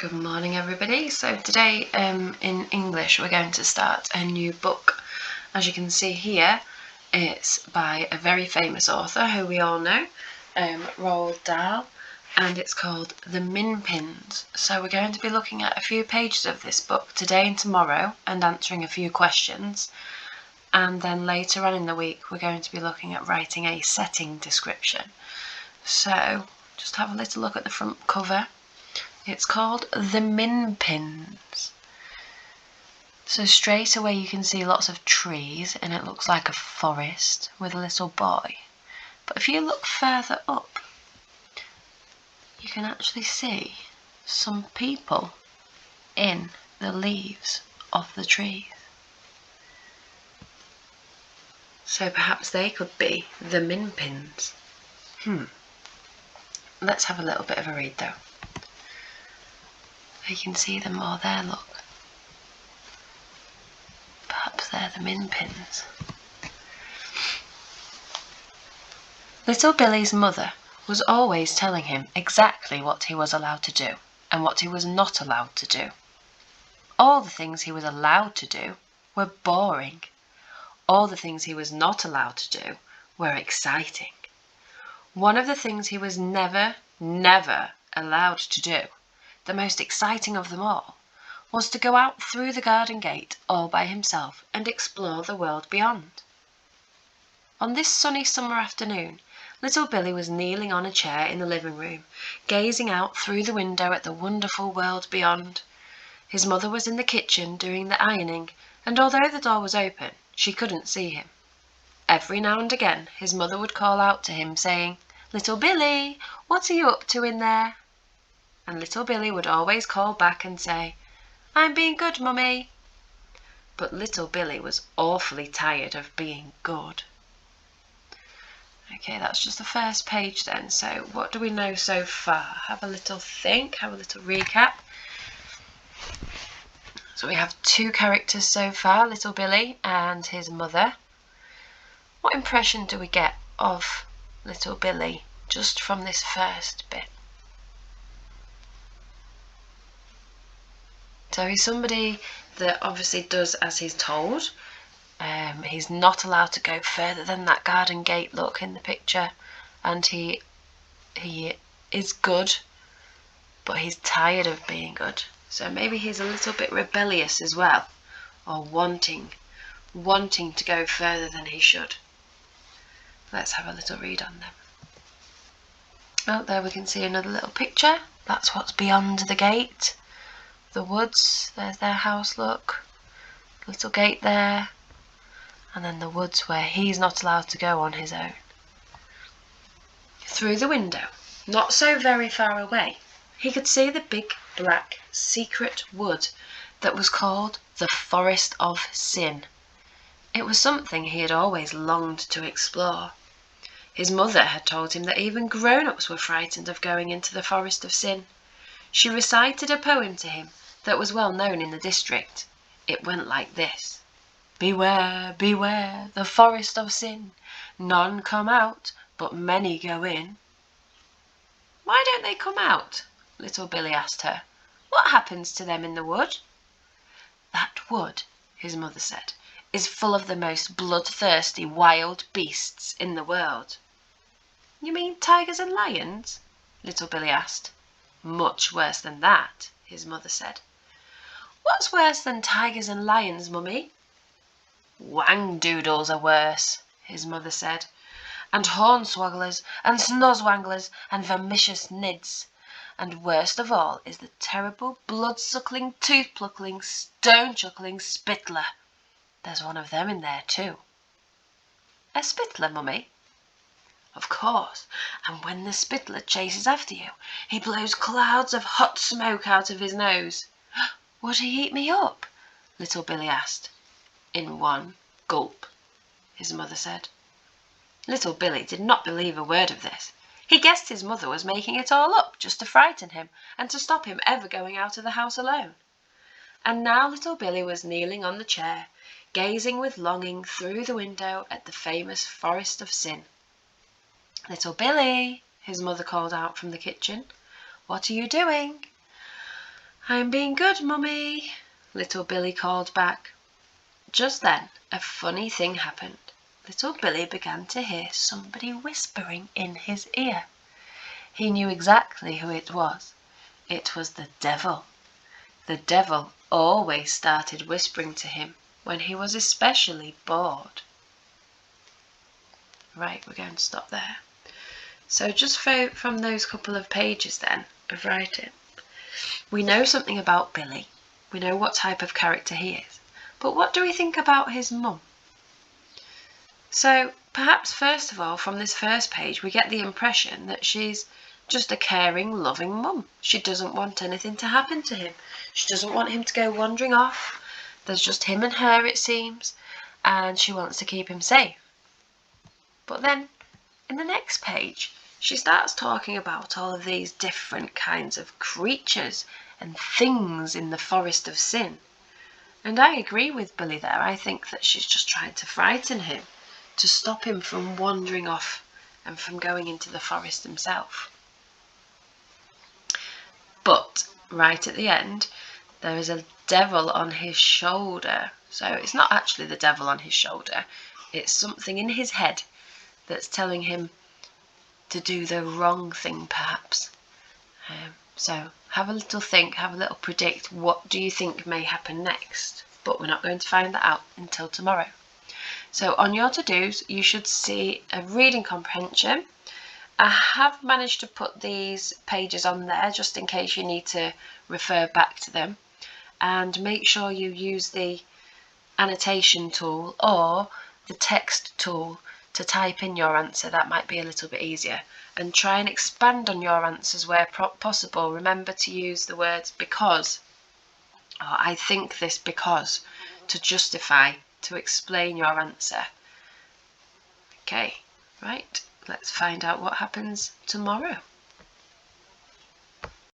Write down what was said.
Good morning, everybody. So today in English we're going to start a new book. As you can see here, it's by a very famous author who we all know, Roald Dahl, and it's called The Minpins. So we're going to be looking at a few pages of this book today and tomorrow and answering a few questions. And then later on in the week we're going to be looking at writing a setting description. So just have a little look at the front cover. It's called The Minpins. So straight away you can see lots of trees and it looks like a forest with a little boy. But if you look further up, you can actually see some people in the leaves of the trees. So perhaps they could be the Minpins. Let's have a little bit of a read though. You can see them all there, look. Perhaps they're the Minpins. Little Billy's mother was always telling him exactly what he was allowed to do and what he was not allowed to do. All the things he was allowed to do were boring. All the things he was not allowed to do were exciting. One of the things he was never allowed to do, the most exciting of them all, was to go out through the garden gate all by himself and explore the world beyond. On this sunny summer afternoon, little Billy was kneeling on a chair in the living room, gazing out through the window at the wonderful world beyond. His mother was in the kitchen doing the ironing, and although the door was open, she couldn't see him. Every now and again, his mother would call out to him, saying, "Little Billy, what are you up to in there?" And little Billy would always call back and say, "I'm being good, Mummy." But little Billy was awfully tired of being good. Okay, that's just the first page then. So what do we know so far? Have a little think, have a little recap. So we have two characters so far, little Billy and his mother. What impression do we get of little Billy just from this first bit? So he's somebody that obviously does as he's told. He's not allowed to go further than that garden gate, look, in the picture. And he is good, but he's tired of being good. So maybe he's a little bit rebellious as well, or wanting to go further than he should. Let's have a little read on them. Oh, there we can see another little picture. That's what's beyond the gate. The woods, there's their house, look. Little gate there. And then the woods where he's not allowed to go on his own. Through the window, not so very far away, he could see the big, black, secret wood that was called the Forest of Sin. It was something he had always longed to explore. His mother had told him that even grown-ups were frightened of going into the Forest of Sin. She recited a poem to him that was well known in the district. It went like this: "Beware, beware, the forest of sin. None come out, but many go in." "Why don't they come out?" little Billy asked her. "What happens to them in the wood?" "That wood," his mother said, "is full of the most bloodthirsty wild beasts in the world." "You mean tigers and lions?" little Billy asked. "Much worse than that," his mother said. "What's worse than tigers and lions, Mummy?" "Whangdoodles are worse," his mother said, "and hornswogglers and snozwanglers and vermicious nids. And worst of all is the terrible blood-suckling, tooth-pluckling, stone-chuckling spittler. There's one of them in there too." "A spittler, Mummy?" "Of course, and when the spittler chases after you, he blows clouds of hot smoke out of his nose." "Would he eat me up?" little Billy asked. "In one gulp," his mother said. Little Billy did not believe a word of this. He guessed his mother was making it all up just to frighten him and to stop him ever going out of the house alone. And now little Billy was kneeling on the chair, gazing with longing through the window at the famous Forest of Sin. "Little Billy," his mother called out from the kitchen, "what are you doing?" I'm being good, Mummy, little Billy called back. Just then, a funny thing happened. Little Billy began to hear somebody whispering in his ear. He knew exactly who it was. It was the devil. The devil always started whispering to him when he was especially bored. Right, we're going to stop there. So just from those couple of pages then of writing, we know something about Billy. We know what type of character he is. But what do we think about his mum? So perhaps first of all, from this first page, we get the impression that she's just a caring, loving mum. She doesn't want anything to happen to him. She doesn't want him to go wandering off. There's just him and her, it seems, and she wants to keep him safe. But then, in the next page, she starts talking about all of these different kinds of creatures and things in the forest of sin. And I agree with Billy there. I think that she's just trying to frighten him, to stop him from wandering off and from going into the forest himself. But right at the end, there is a devil on his shoulder. So it's not actually the devil on his shoulder. It's something in his head that's telling him to do the wrong thing, perhaps. So have a little think, have a little predict. What do you think may happen next? But we're not going to find that out until tomorrow. So on your to-dos, you should see a reading comprehension. I have managed to put these pages on there just in case you need to refer back to them. And make sure you use the annotation tool or the text tool to type in your answer. That might be a little bit easier. And try and expand on your answers where possible. Remember to use the words because, or I think this because, to justify, to explain your answer. Okay, right, let's find out what happens tomorrow.